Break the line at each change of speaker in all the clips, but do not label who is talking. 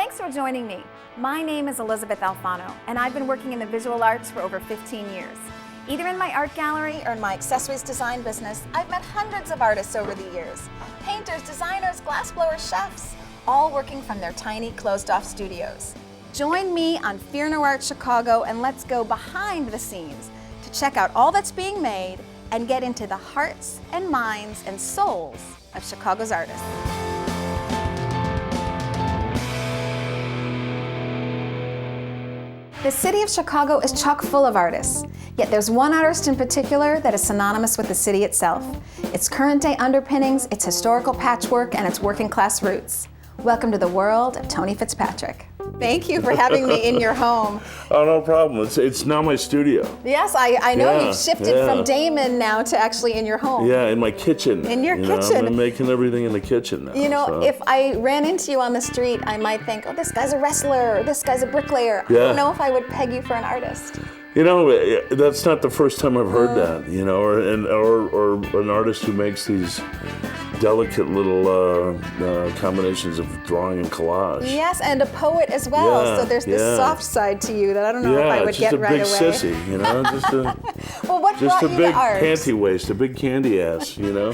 Thanks for joining me. My name is Elysabeth Alfano, and I've been working in the visual arts for over 15 years. Either in my art gallery or in my accessories design business, I've met hundreds of artists over the years. Painters, designers, glassblowers, chefs, all working from their tiny closed-off studios. Join me on Fear No Art Chicago and let's go behind the scenes to check out all that's being made and get into the hearts and minds and souls of Chicago's artists. The city of Chicago is chock full of artists, yet there's one artist in particular that is synonymous with the city itself. Its current day underpinnings, its historical patchwork, and its working class roots. Welcome to the world of Tony Fitzpatrick. Thank you for having me in your home.
Oh, no problem. It's now my studio.
Yes, I know you've shifted from Damon now to actually in your home.
Yeah, in my kitchen.
In your kitchen.
I'm making everything in the kitchen now.
You know, if I ran into you on the street, I might think, oh, this guy's a wrestler, or this guy's a bricklayer.
Yeah.
I don't know if I would peg you for an artist.
You know, that's not the first time I've heard that, you know, or an artist who makes these delicate little combinations of drawing and collage.
Yes, and a poet as well.
Yeah,
so there's this soft side to you that I don't know if I would get right away.
Yeah, just a big sissy, you know,
well, what
just
brought
a
you
big
to art?
panty waist, a big candy ass, you know.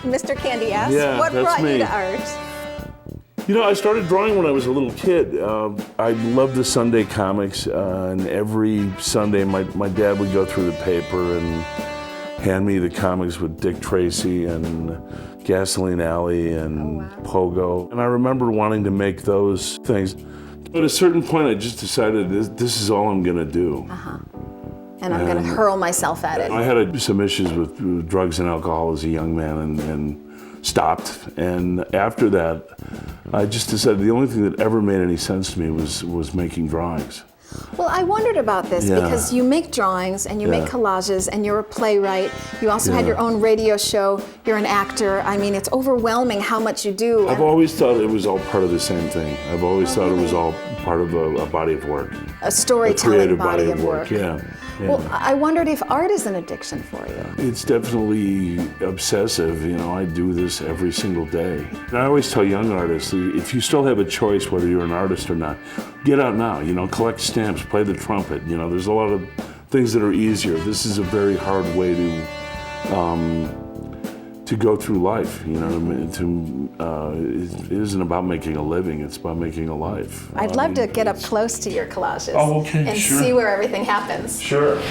Mr. Candy Ass.
Yeah,
what
that's
brought
me.
you to art?
You know, I started drawing when I was a little kid. I loved the Sunday comics, and every Sunday my dad would go through the paper and hand me the comics with Dick Tracy and Gasoline Alley and Pogo. And I remember wanting to make those things. But at a certain point, I just decided this is all I'm going to do.
And I'm going to hurl myself at it.
I had some issues with drugs and alcohol as a young man and stopped. And after that, I just decided the only thing that ever made any sense to me was making drawings.
Well, I wondered about this because you make drawings and you make collages and you're a playwright. You also had your own radio show. You're an actor. I mean, it's overwhelming how much you do.
I've always thought it was all part of the same thing. I've always thought it was all part of a body of work.
A storytelling
creative
body of work.
Yeah.
Well, I wondered if art is an addiction for you.
It's definitely obsessive. You know, I do this every single day. And I always tell young artists, if you still have a choice whether you're an artist or not, get out now. You know, collect stamps, play the trumpet. You know, there's a lot of things that are easier. This is a very hard way to go through life. You know, it isn't about making a living. It's about making a life.
I'd love to get up close to your collages and
sure.
see where everything happens.
Sure.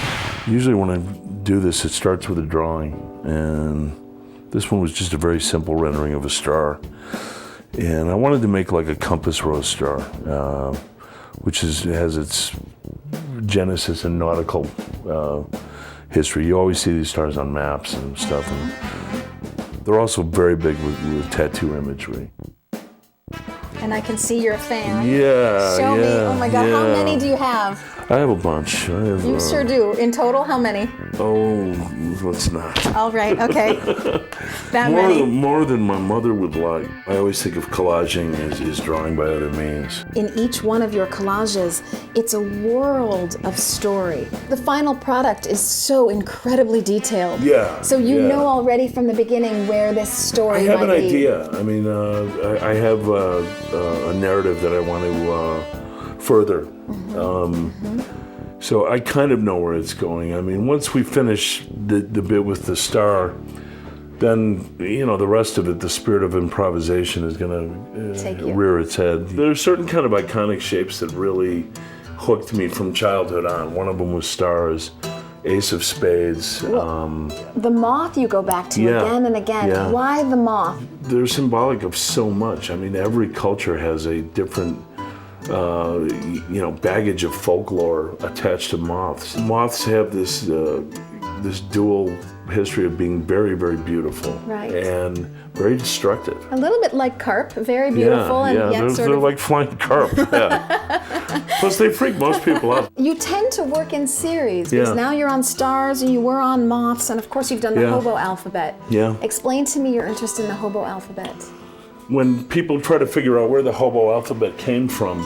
Usually when I do this, it starts with a drawing, and this one was just a very simple rendering of a star. And I wanted to make like a compass rose star, which has its genesis in nautical history. You always see these stars on maps and stuff. And they're also very big with tattoo imagery.
And I can see you're a fan.
Yeah.
Show me. Oh my God, how many do you have?
I have a bunch.
You sure do. In total, how many?
Oh, let's not.
All right, okay. That many.
More than my mother would like. I always think of collaging as drawing by other means.
In each one of your collages, it's a world of story. The final product is so incredibly detailed.
Yeah.
So you know already from the beginning where this story might be.
I have an idea. I mean, I have a narrative that I want to further. So I kind of know where it's going. I mean, once we finish the bit with the star, then, you know, the rest of it, the spirit of improvisation is going to rear its head. There's certain kind of iconic shapes that really hooked me from childhood on. One of them was stars, ace of spades.
The moth you go back to again and again.
Yeah.
Why the moth?
They're symbolic of so much. I mean, every culture has a different baggage of folklore attached to moths. Moths have this dual history of being very, very beautiful and very destructive.
A little bit like carp, very beautiful and yet
they're like flying carp. Plus, they freak most people out.
You tend to work in series because now you're on stars and you were on moths, and of course you've done the Hobo Alphabet.
Yeah.
Explain to me your interest in the Hobo Alphabet.
When people try to figure out where the Hobo Alphabet came from,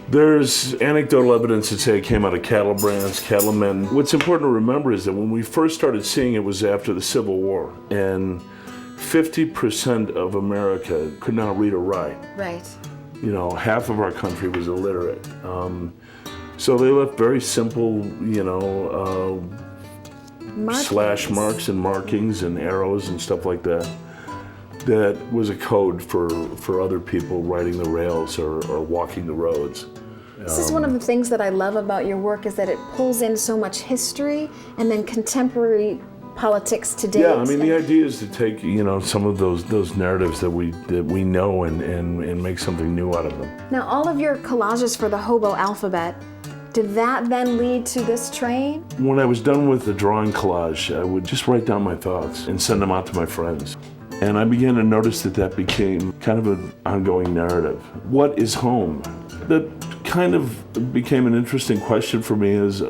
there's anecdotal evidence that say it came out of cattle brands, cattlemen. What's important to remember is that when we first started seeing it was after the Civil War, and 50% of America could not read or write.
Right.
half of our country was illiterate. So they left very simple, slash marks and markings and arrows and stuff like that. That was a code for other people riding the rails or walking the roads.
This is one of the things that I love about your work, is that it pulls in so much history and then contemporary politics to date.
Yeah, I mean, the idea is to take some of those narratives that we know and make something new out of them.
Now, all of your collages for the Hobo Alphabet, did that then lead to this train?
When I was done with the drawing collage, I would just write down my thoughts and send them out to my friends. And I began to notice that became kind of an ongoing narrative. What is home? That kind of became an interesting question for me as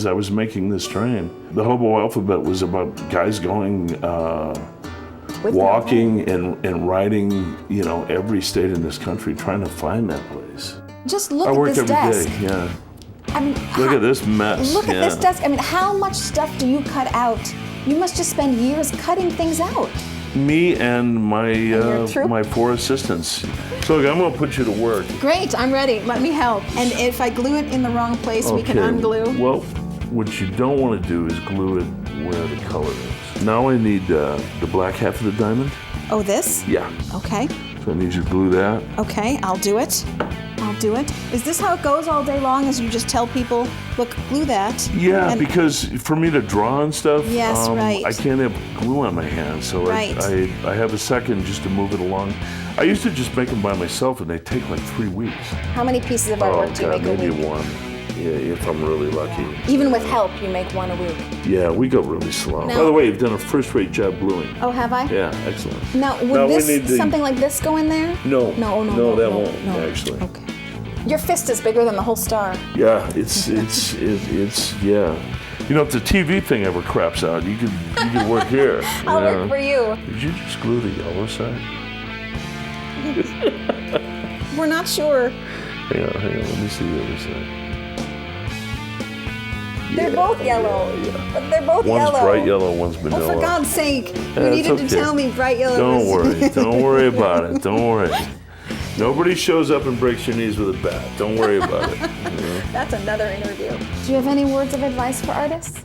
I was making this train. The Hobo Alphabet was about guys going, walking and riding, every state in this country, trying to find that place.
Just look at this desk.
I work every day, yeah.
I mean,
look at this mess.
Look at this desk. I mean, how much stuff do you cut out? You must just spend years cutting things out.
Me and my 4 assistants. So look, I'm going to put you to work.
Great, I'm ready. Let me help. And if I glue it in the wrong place, we can unglue.
Well, what you don't want to do is glue it where the color is. Now I need the black half of the diamond.
Oh, this?
Yeah.
Okay.
So I need you to glue that.
Okay, I'll do it. Is this how it goes all day long, as you just tell people, look, glue that?
Yeah, because for me to draw and stuff,
yes, right.
I can't have glue on my hands, so
right.
I have a second just to move it along. I used to just make them by myself, and they take like 3 weeks.
How many pieces of artwork do you make a week?
Maybe 1, if I'm really lucky.
Even with help, you make 1 a week?
Yeah, we go really slow.
Now,
by the way, you've done a first-rate job gluing.
Oh, have I?
Yeah, excellent.
Now, would something like this go in there?
No.
No,
that won't, actually.
Okay. Your fist is bigger than the whole star.
Yeah, it's yeah. If the TV thing ever craps out, you could work here.
I'll work for you.
Did you just glue the yellow side?
We're not sure.
Hang on, let me see the other side.
They're both yellow.
Yeah.
But they're both yellow.
One's bright yellow, one's vanilla.
Oh, for God's sake. You needed to tell me bright yellow.
Don't worry about it. Don't worry. Nobody shows up and breaks your knees with a bat. Don't worry about it.
That's another interview. Do you have any words of advice for artists?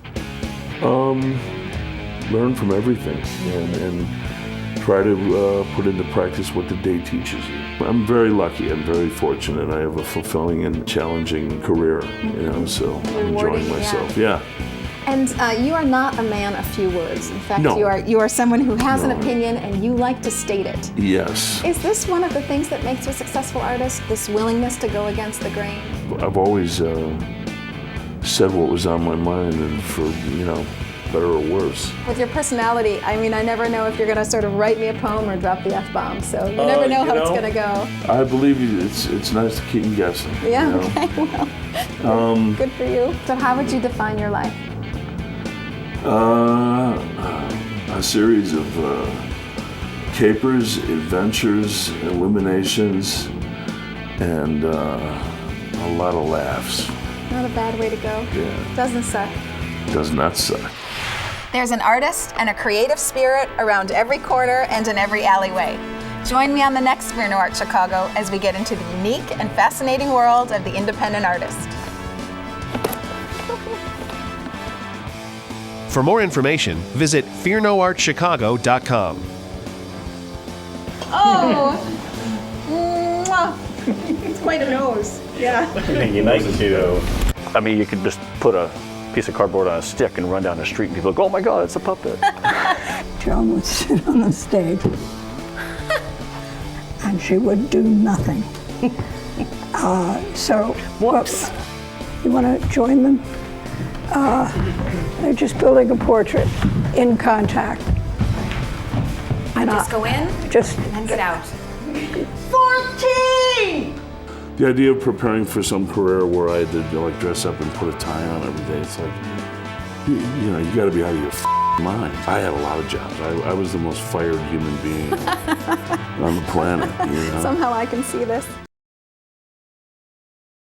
Learn from everything and try to put into practice what the day teaches you. I'm very lucky. I'm very fortunate. I have a fulfilling and challenging career, so I'm enjoying myself. Yeah.
And you are not a man of few words. In fact,
no.
you are someone who has an opinion and you like to state it.
Yes.
Is this one of the things that makes you a successful artist, this willingness to go against the grain?
I've always said what was on my mind, and for, better or worse.
With your personality, I mean, I never know if you're going to sort of write me a poem or drop the F-bomb, so you never know how it's going to go.
I believe it's nice to keep guessing.
Yeah, okay, well, good for you. So how would you define your life?
A series of capers, adventures, illuminations, and a lot of laughs.
Not a bad way to go.
Yeah.
Doesn't suck.
Does not suck.
There's an artist and a creative spirit around every corner and in every alleyway. Join me on the next Fear No Art Chicago as we get into the unique and fascinating world of the independent artist.
For more information, visit fearnoartchicago.com.
Oh! It's quite a nose. Yeah.
You could just put a piece of cardboard on a stick and run down the street and people go, oh my God, it's a puppet.
Joan would sit on the stage and she would do nothing. Whoops. You want to join them? They're just building a portrait in contact.
And just go in and then get out. 14!
The idea of preparing for some career where I had to dress up and put a tie on every day, it's like, you got to be out of your mind. I had a lot of jobs. I was the most fired human being on the planet.
Somehow I can see this.